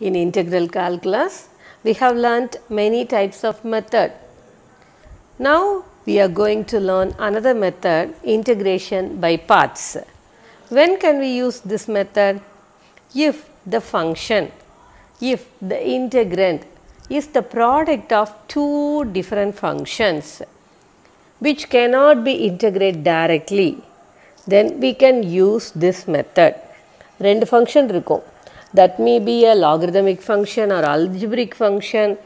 In integral calculus, we have learnt many types of method. Now, we are going to learn another method, integration by parts. When can we use this method? If the function, if the integrand is the product of two different functions which cannot be integrated directly, then we can use this method. ரெண்டு function இருக்கும். That may be a logarithmic function or algebraic function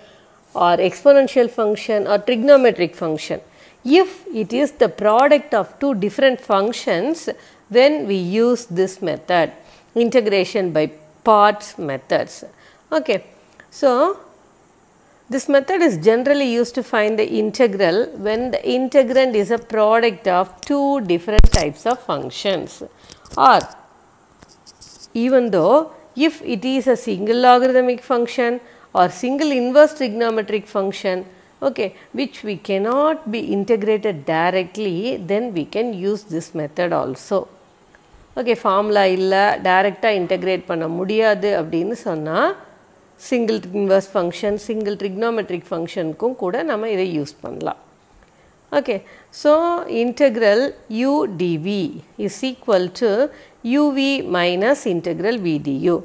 or exponential function or trigonometric function. If it is the product of two different functions, then we use this method, integration by parts methods. Okay. So, this method is generally used to find the integral when the integrand is a product of two different types of functions, or even though if it is a single logarithmic function or single inverse trigonometric function, okay, which we cannot be integrated directly, then we can use this method also. Okay, formula illa direct integrate பண்ண முடியாது அப்படினு சொன்னா single inverse function, single trigonometric function க்கும் கூட நம்ம இதை use பண்ணலாம். Okay, so integral u dv is equal to uv minus integral v du.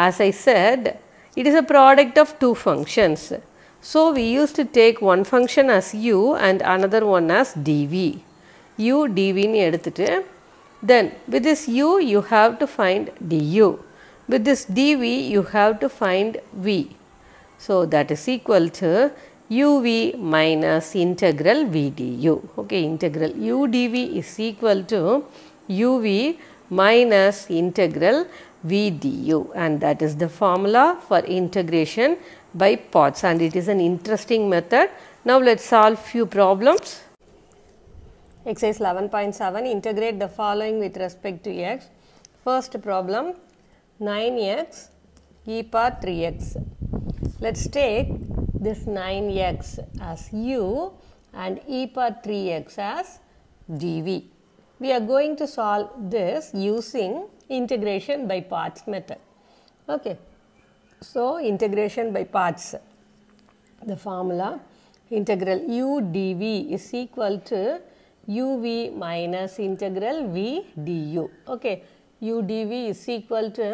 As I said, it is a product of two functions. So, we used to take one function as u and another one as dv. u dv ni எடுத்துட்டு, then with this u you have to find du. With this dv you have to find v. So, that is equal to uv minus integral v du. Okay, integral u dv is equal to uv minus integral v du, and that is the formula for integration by parts, and it is an interesting method. Now, let us solve few problems. Exercise 11.7, integrate the following with respect to x. First problem, 9x e power 3x. Let us take this 9x as u and e power 3x as dv. We are going to solve this using integration by parts method. Okay. So, integration by parts, the formula integral u dv is equal to uv minus integral v du. Okay. u dv is equal to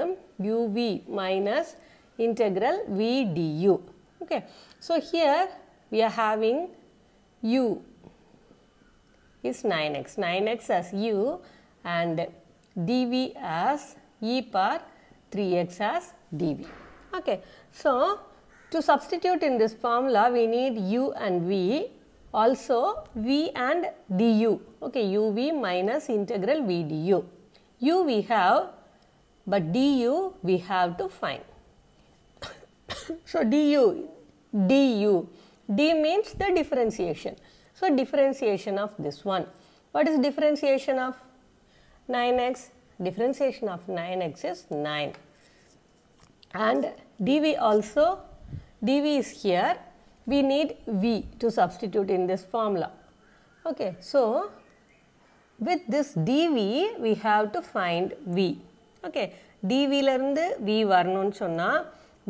uv minus integral v du. Okay. So, here we are having u is 9x, 9x as u and dv as e power 3x as dv. Okay. So, to substitute in this formula we need u and v, also v and du. Okay, uv minus integral v du. u we have, but du we have to find. So, d means the differentiation. So, differentiation of this one. What is differentiation of 9x? Differentiation of 9x is 9. And dv also, dv is here, we need v to substitute in this formula. Okay. So, with this dv we have to find v. Okay. dv lerundu v varnum sonna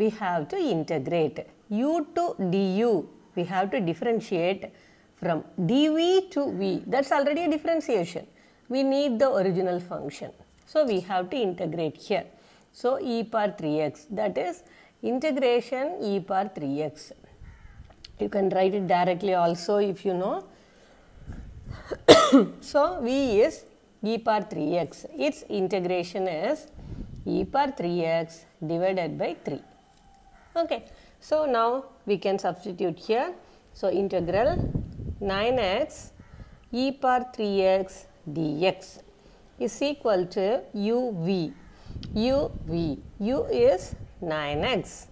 we have to integrate u to du, we have to differentiate from dv to v, that is already a differentiation. We need the original function. So, we have to integrate here. So, e power 3x, that is integration e power 3x. You can write it directly also if you know. So, v is e power 3x, its integration is e power 3x divided by 3. Okay. So, now we can substitute here. So, integral 9x e power 3x dx is equal to uv. u is 9x,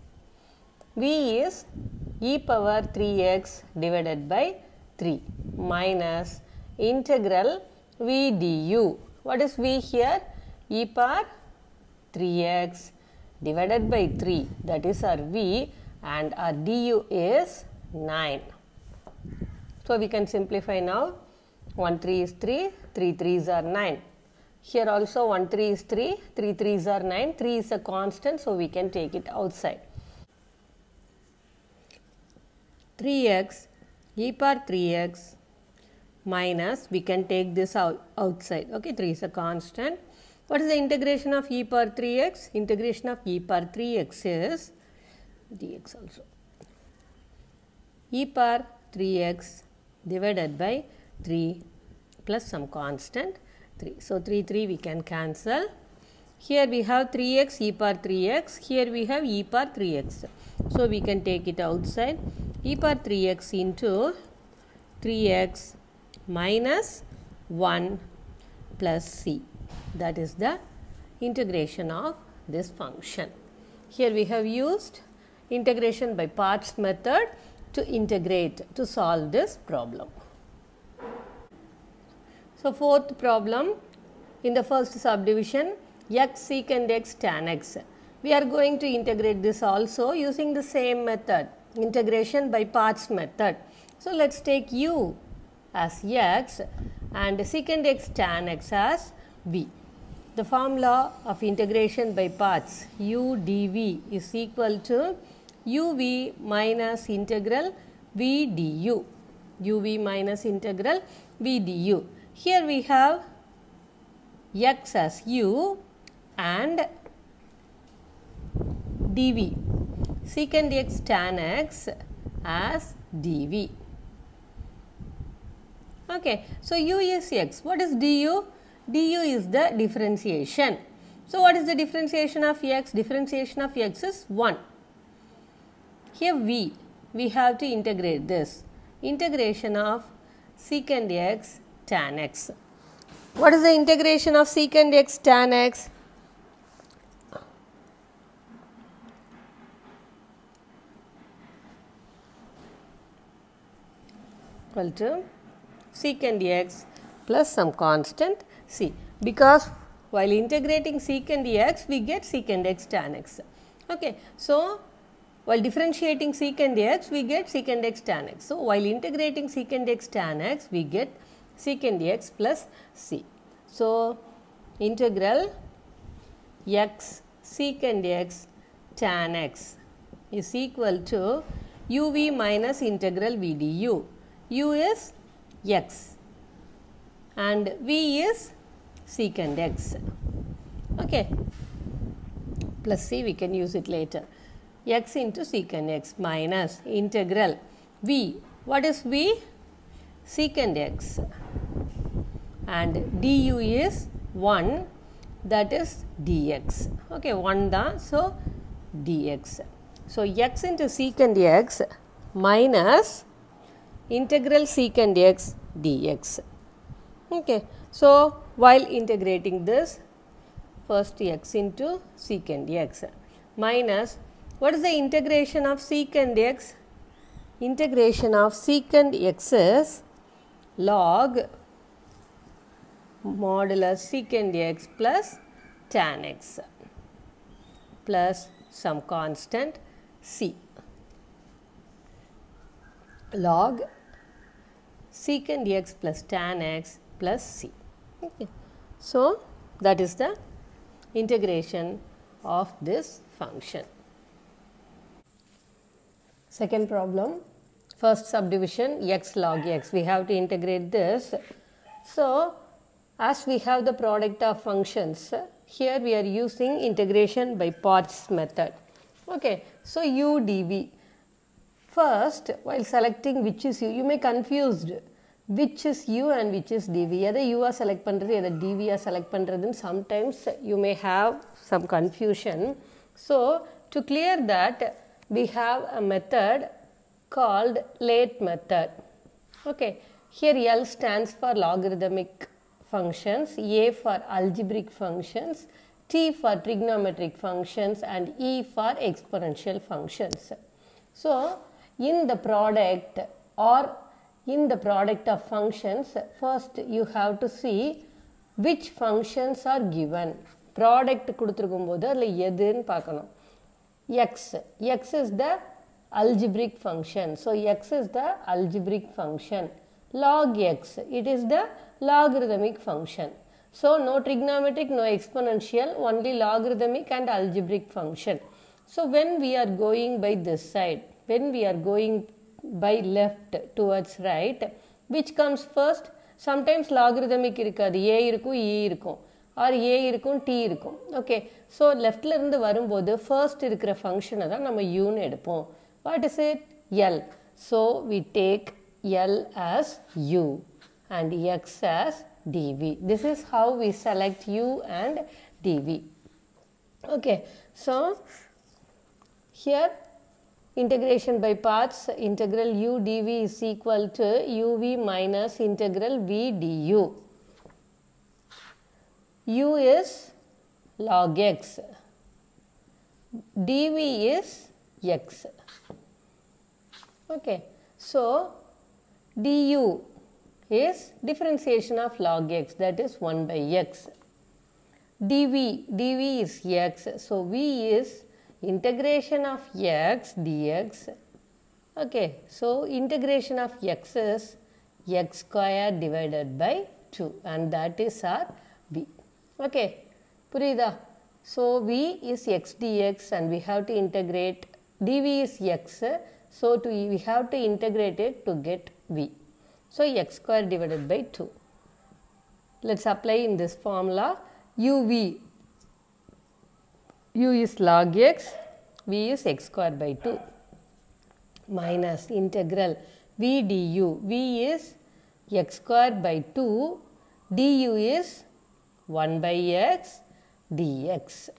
v is e power 3x divided by 3 minus integral v du. What is v here? E power 3x divided by 3, that is our v, and our du is 9. So, we can simplify now. 1 3 is 3, 3 3s are 9. Here also 1 3 is 3, 3 3s are 9, 3 is a constant, so we can take it outside. 3x e power 3x minus, we can take this outside, okay, 3 is a constant. What is the integration of e power 3x? Integration of e power 3x is dx also. E power 3x divided by 3 plus some constant 3. So, 3 we can cancel. Here we have 3x e power 3x, here we have e power 3x. So, we can take it outside. E power 3x into 3x minus 1 plus c. That is the integration of this function. Here we have used integration by parts method to integrate, to solve this problem. So, fourth problem, in the first subdivision, x secant x tan x. We are going to integrate this also using the same method, integration by parts method. So, let us take u as x and secant x tan x as v. The formula of integration by parts, u dv is equal to uv minus integral v du, uv minus integral v du. Here we have x as u and dv, secant x tan x as dv. Okay. So, u is x. What is du? Du is the differentiation. So, what is the differentiation of x? Differentiation of x is 1. Here we have to integrate this. Integration of secant x tan x. What is the integration of secant x tan x? Equal to secant x plus some constant c, because while integrating secant x we get secant x tan x. Okay. So, while differentiating secant x we get secant x tan x. So, while integrating secant x tan x we get secant x plus c. So, integral x secant x tan x is equal to uv minus integral v du. U is x and v is secant x, okay, plus c, we can use it later, x into secant x minus integral v. What is v? Secant x, and du is 1, that is dx, okay, 1 da, so dx. So, x into secant x minus integral secant x dx. Okay. So, while integrating this, first x into secant x minus, what is the integration of secant x? Integration of secant x is log modulus secant x plus tan x plus some constant c, log secant x plus tan x plus c. Okay. So, that is the integration of this function. Second problem, first subdivision x log x, we have to integrate this. So, as we have the product of functions, here we are using integration by parts method. Okay. So, u dv. First, while selecting which is u, you may confused which is u and which is dv. Either u are select பண்றது, either dv are select பண்றதுன்னு sometimes you may have some confusion. So, to clear that, we have a method called late method. Okay. Here L stands for logarithmic functions, A for algebraic functions, T for trigonometric functions and E for exponential functions. So, in the product or in the product of functions, first you have to see which functions are given. Product கொடுத்திருக்கும்போது அதுல எதுன்னு பார்க்கணும். X is the algebraic function. So, x is the algebraic function. Log x, it is the logarithmic function. So, no trigonometric, no exponential, only logarithmic and algebraic function. So, when we are going by this side, when we are going by left towards right, which comes first? Sometimes logarithmic irukadu, a irukum, e irukum, or a irukum, t irukum. Okay, so left la irundhu varumbodhu first irukra function da nama u nu edupom. What is it? L. So we take L as u and x as dv. This is how we select u and dv. Okay, so here integration by parts, integral u dv is equal to uv minus integral v du. U is log x, dv is x. Okay, so du is differentiation of log x, that is 1 by x. dv is x, so v is integration of x dx. Okay, so integration of x is x square divided by 2 and that is our v. Okay, purida? So v is x dx and we have to integrate, dv is x, so we have to integrate it to get v. So x square divided by 2. Let's apply in this formula. uv, u is log x, v is x square by 2 minus integral v du. V is x square by 2, du is 1 by x dx.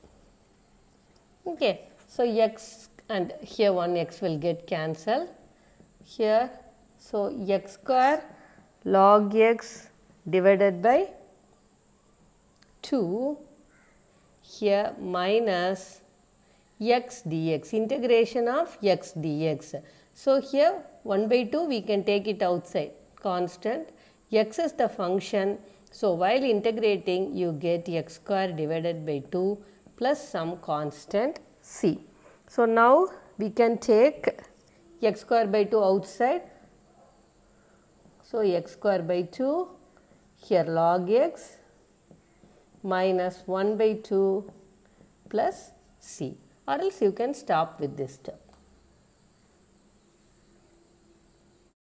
Okay, so x and here one x will get cancelled here. So x square log x divided by 2 here minus x dx, integration of x dx. So here 1 by 2 we can take it outside, constant. X is the function, so while integrating you get x square divided by 2 plus some constant c. So now we can take x square by 2 outside. So x square by 2 here log x minus 1 by 2 plus c, or else you can stop with this term.